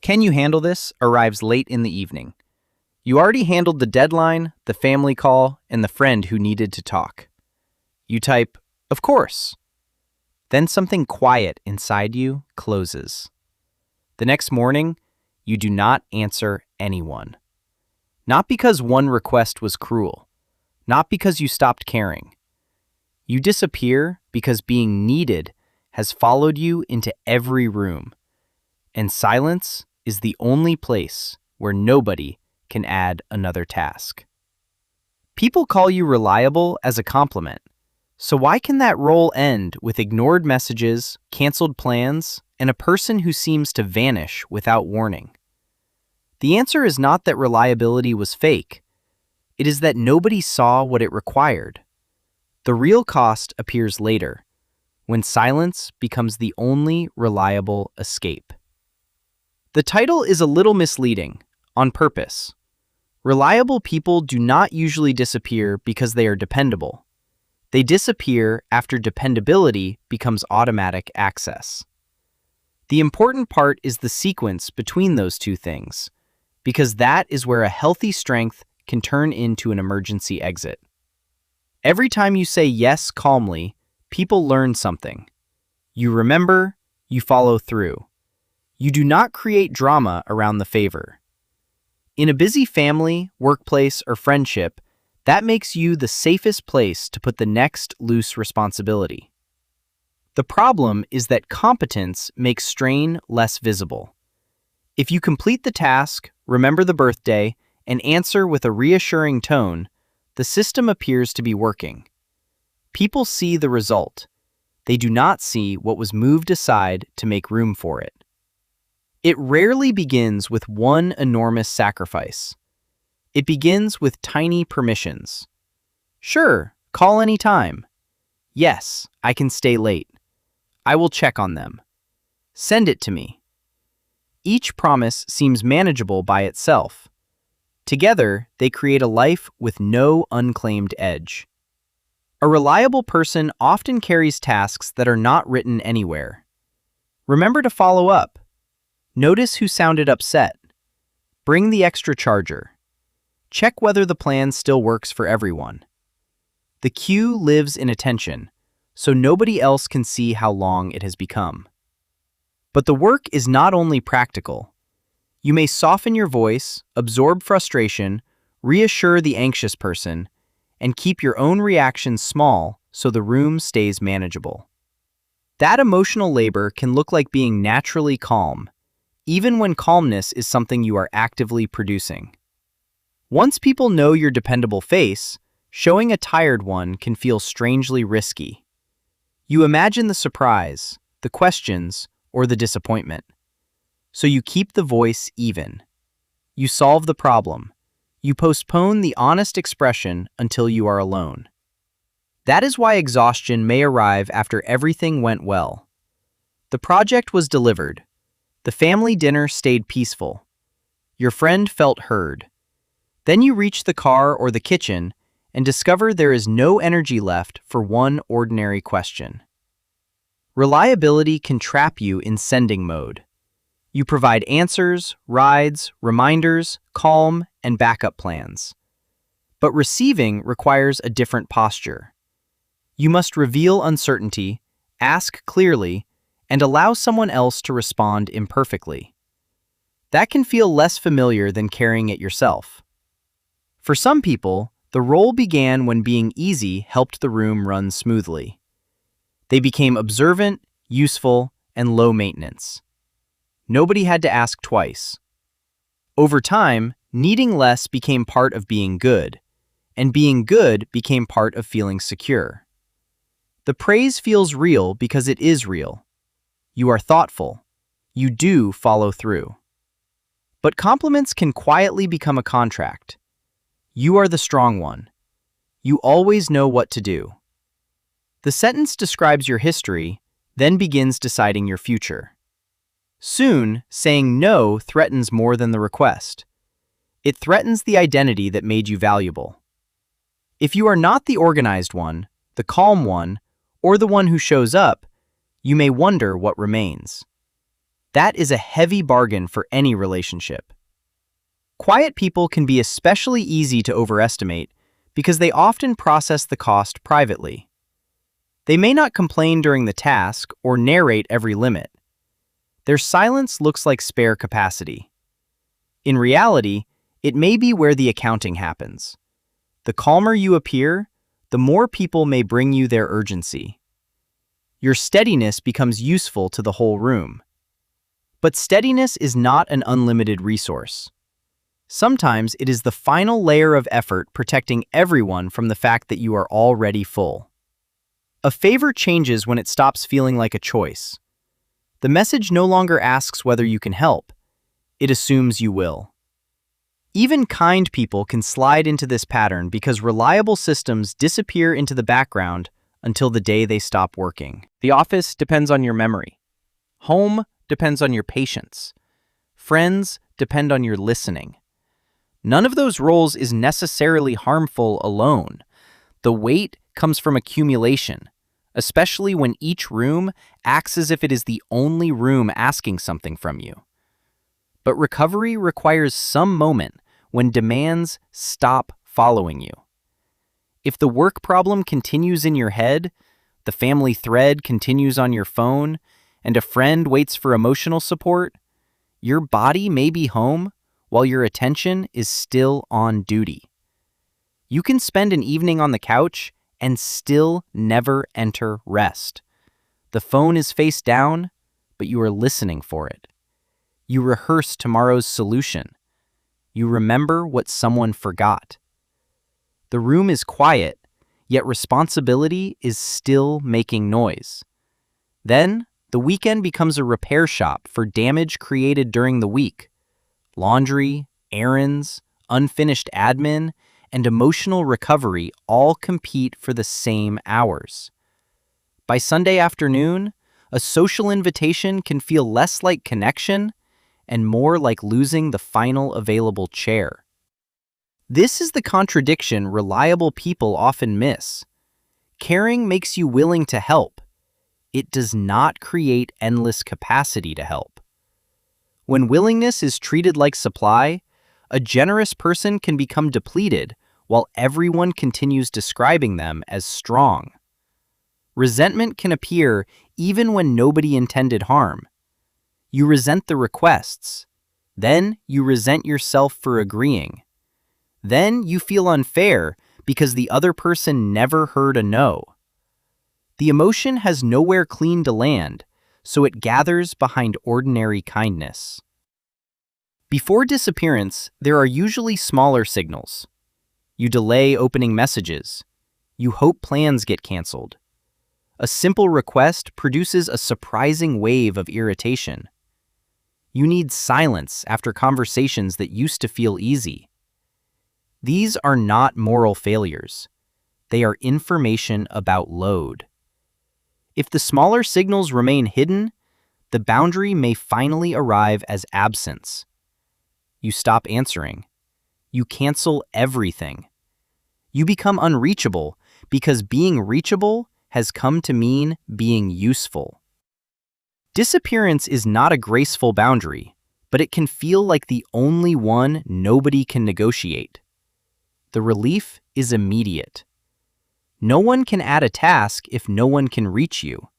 "Can you handle this?" arrives late in the evening. You already handled the deadline, the family call, and the friend who needed to talk. You type, "Of course." Then something quiet inside you closes. The next morning, you do not answer anyone. Not because one request was cruel, not because you stopped caring. You disappear because being needed has followed you into every room, and silence is the only place where nobody can add another task. People call you reliable as a compliment, so why can that role end with ignored messages, canceled plans, and a person who seems to vanish without warning? The answer is not that reliability was fake. It is that nobody saw what it required. The real cost appears later, when silence becomes the only reliable escape. The title is a little misleading, on purpose. Reliable people do not usually disappear because they are dependable. They disappear after dependability becomes automatic access. The important part is the sequence between those two things, because that is where a healthy strength can turn into an emergency exit. Every time you say yes calmly, people learn something. You remember, you follow through. You do not create drama around the favor. In a busy family, workplace, or friendship, that makes you the safest place to put the next loose responsibility. The problem is that competence makes strain less visible. If you complete the task, remember the birthday, and answer with a reassuring tone, the system appears to be working. People see the result. They do not see what was moved aside to make room for it. It rarely begins with one enormous sacrifice. It begins with tiny permissions. Sure, call any time. Yes, I can stay late. I will check on them. Send it to me. Each promise seems manageable by itself. Together, they create a life with no unclaimed edge. A reliable person often carries tasks that are not written anywhere. Remember to follow up. Notice who sounded upset. Bring the extra charger. Check whether the plan still works for everyone. The queue lives in attention, so nobody else can see how long it has become. But the work is not only practical. You may soften your voice, absorb frustration, reassure the anxious person, and keep your own reactions small so the room stays manageable. That emotional labor can look like being naturally calm, even when calmness is something you are actively producing. Once people know your dependable face, showing a tired one can feel strangely risky. You imagine the surprise, the questions, or the disappointment. So you keep the voice even. You solve the problem. You postpone the honest expression until you are alone. That is why exhaustion may arrive after everything went well. The project was delivered. The family dinner stayed peaceful. Your friend felt heard. Then you reach the car or the kitchen and discover there is no energy left for one ordinary question. Reliability can trap you in sending mode. You provide answers, rides, reminders, calm, and backup plans. But receiving requires a different posture. You must reveal uncertainty, ask clearly, and allow someone else to respond imperfectly. That can feel less familiar than carrying it yourself. For some people, the role began when being easy helped the room run smoothly. They became observant, useful, and low maintenance. Nobody had to ask twice. Over time, needing less became part of being good, and being good became part of feeling secure. The praise feels real because it is real. You are thoughtful. You do follow through. But compliments can quietly become a contract. You are the strong one. You always know what to do. The sentence describes your history, then begins deciding your future. Soon, saying no threatens more than the request. It threatens the identity that made you valuable. If you are not the organized one, the calm one, or the one who shows up, you may wonder what remains. That is a heavy bargain for any relationship. Quiet people can be especially easy to overestimate because they often process the cost privately. They may not complain during the task or narrate every limit. Their silence looks like spare capacity. In reality, it may be where the accounting happens. The calmer you appear, the more people may bring you their urgency. Your steadiness becomes useful to the whole room. But steadiness is not an unlimited resource. Sometimes it is the final layer of effort protecting everyone from the fact that you are already full. A favor changes when it stops feeling like a choice. The message no longer asks whether you can help. It assumes you will. Even kind people can slide into this pattern because reliable systems disappear into the background until the day they stop working. The office depends on your memory. Home depends on your patience. Friends depend on your listening. None of those roles is necessarily harmful alone. The weight comes from accumulation, especially when each room acts as if it is the only room asking something from you. But recovery requires some moment when demands stop following you. If the work problem continues in your head, the family thread continues on your phone, and a friend waits for emotional support, your body may be home while your attention is still on duty. You can spend an evening on the couch and still never enter rest. The phone is face down, but you are listening for it. You rehearse tomorrow's solution. You remember what someone forgot. The room is quiet, yet responsibility is still making noise. Then, the weekend becomes a repair shop for damage created during the week. Laundry, errands, unfinished admin, and emotional recovery all compete for the same hours. By Sunday afternoon, a social invitation can feel less like connection and more like losing the final available chair. This is the contradiction reliable people often miss. Caring makes you willing to help. It does not create endless capacity to help. When willingness is treated like supply, a generous person can become depleted while everyone continues describing them as strong. Resentment can appear even when nobody intended harm. You resent the requests. Then you resent yourself for agreeing. Then you feel unfair because the other person never heard a no. The emotion has nowhere clean to land, so it gathers behind ordinary kindness. Before disappearance, there are usually smaller signals. You delay opening messages. You hope plans get canceled. A simple request produces a surprising wave of irritation. You need silence after conversations that used to feel easy. These are not moral failures. They are information about load. If the smaller signals remain hidden, the boundary may finally arrive as absence. You stop answering. You cancel everything. You become unreachable because being reachable has come to mean being useful. Disappearance is not a graceful boundary, but it can feel like the only one nobody can negotiate. The relief is immediate. No one can add a task if no one can reach you.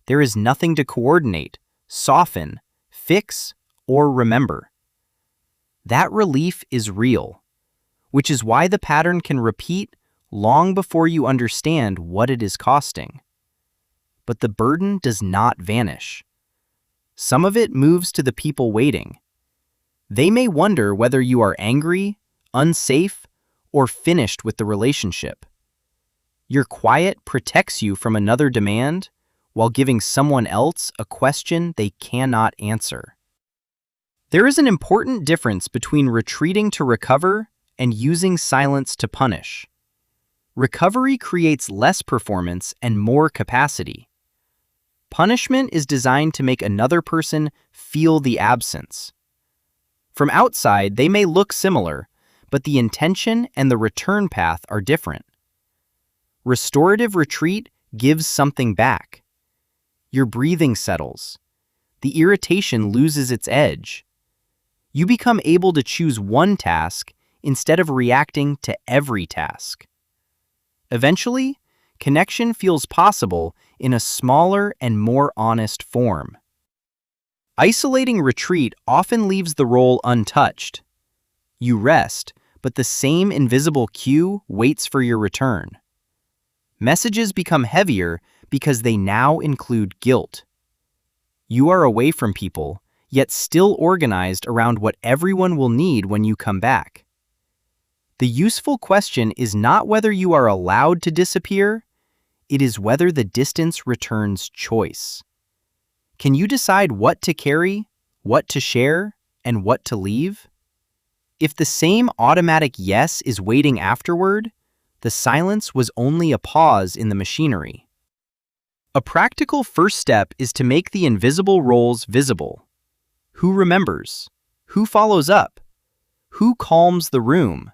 There is nothing to coordinate, soften, fix, or remember. That relief is real, which is why the pattern can repeat long before you understand what it is costing. But the burden does not vanish. Some of it moves to the people waiting. They may wonder whether you are angry, unsafe, or finished with the relationship. Your quiet protects you from another demand while giving someone else a question they cannot answer. There is an important difference between retreating to recover and using silence to punish. Recovery creates less performance and more capacity. Punishment is designed to make another person feel the absence. From outside, they may look similar, but the intention and the return path are different. Restorative retreat gives something back. Your breathing settles. the irritation loses its edge. You become able to choose one task instead of reacting to every task. Eventually, connection feels possible in a smaller and more honest form. Isolating retreat often leaves the role untouched. You rest, but the same invisible queue waits for your return. Messages become heavier because they now include guilt. You are away from people, yet still organized around what everyone will need when you come back. The useful question is not whether you are allowed to disappear, it is whether the distance returns choice. Can you decide what to carry, what to share, and what to leave? If the same automatic yes is waiting afterward, the silence was only a pause in the machinery. A practical first step is to make the invisible roles visible. Who remembers? Who follows up? Who calms the room?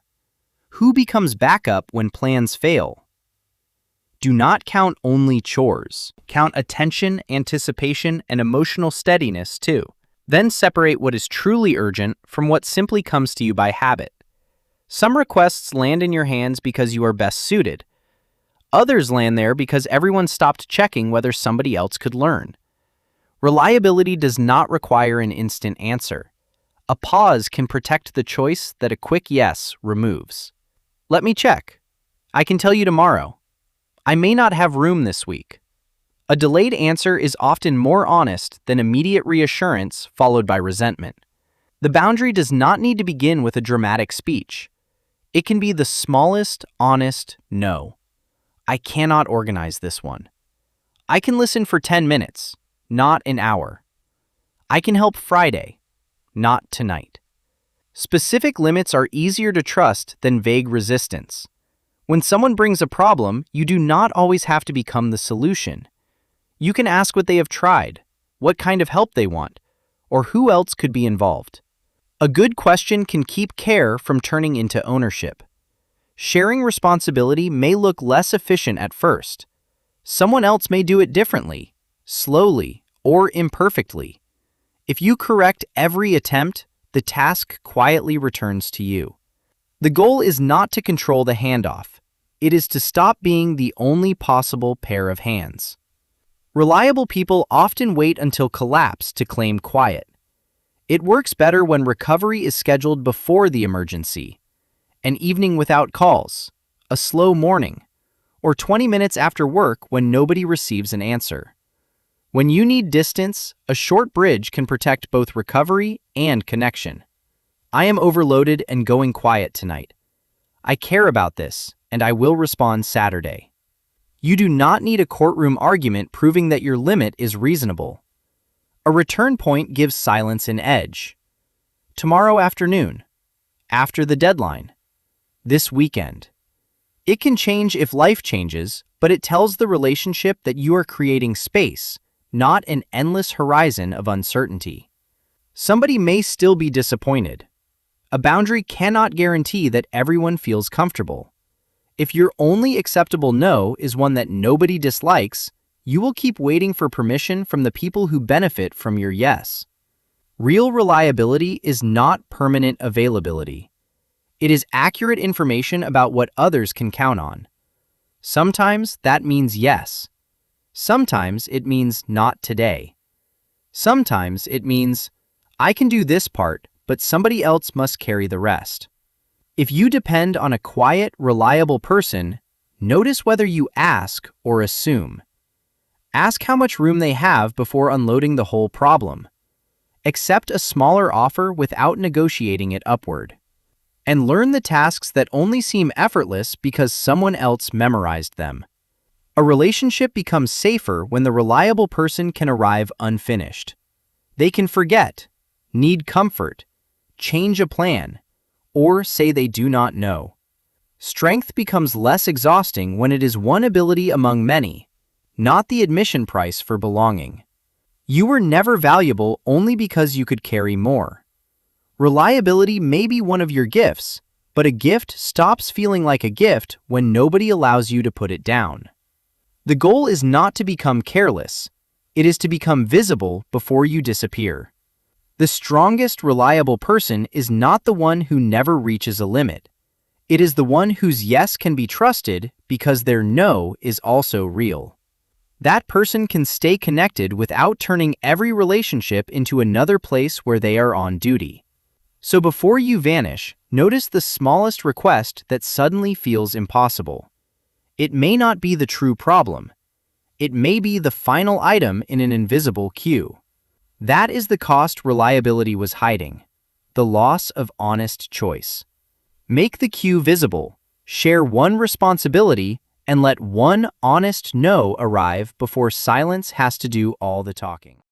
Who becomes backup when plans fail? Do not count only chores. Count attention, anticipation, and emotional steadiness too. Then separate what is truly urgent from what simply comes to you by habit. Some requests land in your hands because you are best suited. Others land there because everyone stopped checking whether somebody else could learn. Reliability does not require an instant answer. A pause can protect the choice that a quick yes removes. Let me check. I can tell you tomorrow. I may not have room this week. A delayed answer is often more honest than immediate reassurance followed by resentment. The boundary does not need to begin with a dramatic speech. It can be the smallest, honest no. I cannot organize this one. I can listen for 10 minutes, not an hour. I can help Friday, not tonight. Specific limits are easier to trust than vague resistance. When someone brings a problem, you do not always have to become the solution. You can ask what they have tried, what kind of help they want, or who else could be involved. A good question can keep care from turning into ownership. Sharing responsibility may look less efficient at first. Someone else may do it differently, slowly, or imperfectly. If you correct every attempt, the task quietly returns to you. The goal is not to control the handoff. It is to stop being the only possible pair of hands. Reliable people often wait until collapse to claim quiet. It works better when recovery is scheduled before the emergency. An evening without calls, a slow morning, or 20 minutes after work when nobody receives an answer. When you need distance, a short bridge can protect both recovery and connection. I am overloaded and going quiet tonight. I care about this, and I will respond Saturday. You do not need a courtroom argument proving that your limit is reasonable. A return point gives silence an edge. Tomorrow afternoon. After the deadline. This weekend. It can change if life changes, but it tells the relationship that you are creating space, not an endless horizon of uncertainty. Somebody may still be disappointed. A boundary cannot guarantee that everyone feels comfortable. If your only acceptable no is one that nobody dislikes, you will keep waiting for permission from the people who benefit from your yes. Real reliability is not permanent availability. It is accurate information about what others can count on. Sometimes that means yes. Sometimes it means not today. Sometimes it means, I can do this part, but somebody else must carry the rest. If you depend on a quiet, reliable person, notice whether you ask or assume. Ask how much room they have before unloading the whole problem. Accept a smaller offer without negotiating it upward. And learn the tasks that only seem effortless because someone else memorized them. A relationship becomes safer when the reliable person can arrive unfinished. They can forget, need comfort, change a plan, or say they do not know. Strength becomes less exhausting when it is one ability among many, not the admission price for belonging. You were never valuable only because you could carry more. Reliability may be one of your gifts, but a gift stops feeling like a gift when nobody allows you to put it down. The goal is not to become careless. It is to become visible before you disappear. The strongest, reliable person is not the one who never reaches a limit. It is the one whose yes can be trusted because their no is also real. That person can stay connected without turning every relationship into another place where they are on duty. So before you vanish, notice the smallest request that suddenly feels impossible. It may not be the true problem. It may be the final item in an invisible queue. That is the cost reliability was hiding, the loss of honest choice. Make the queue visible, share one responsibility, and let one honest no arrive before silence has to do all the talking.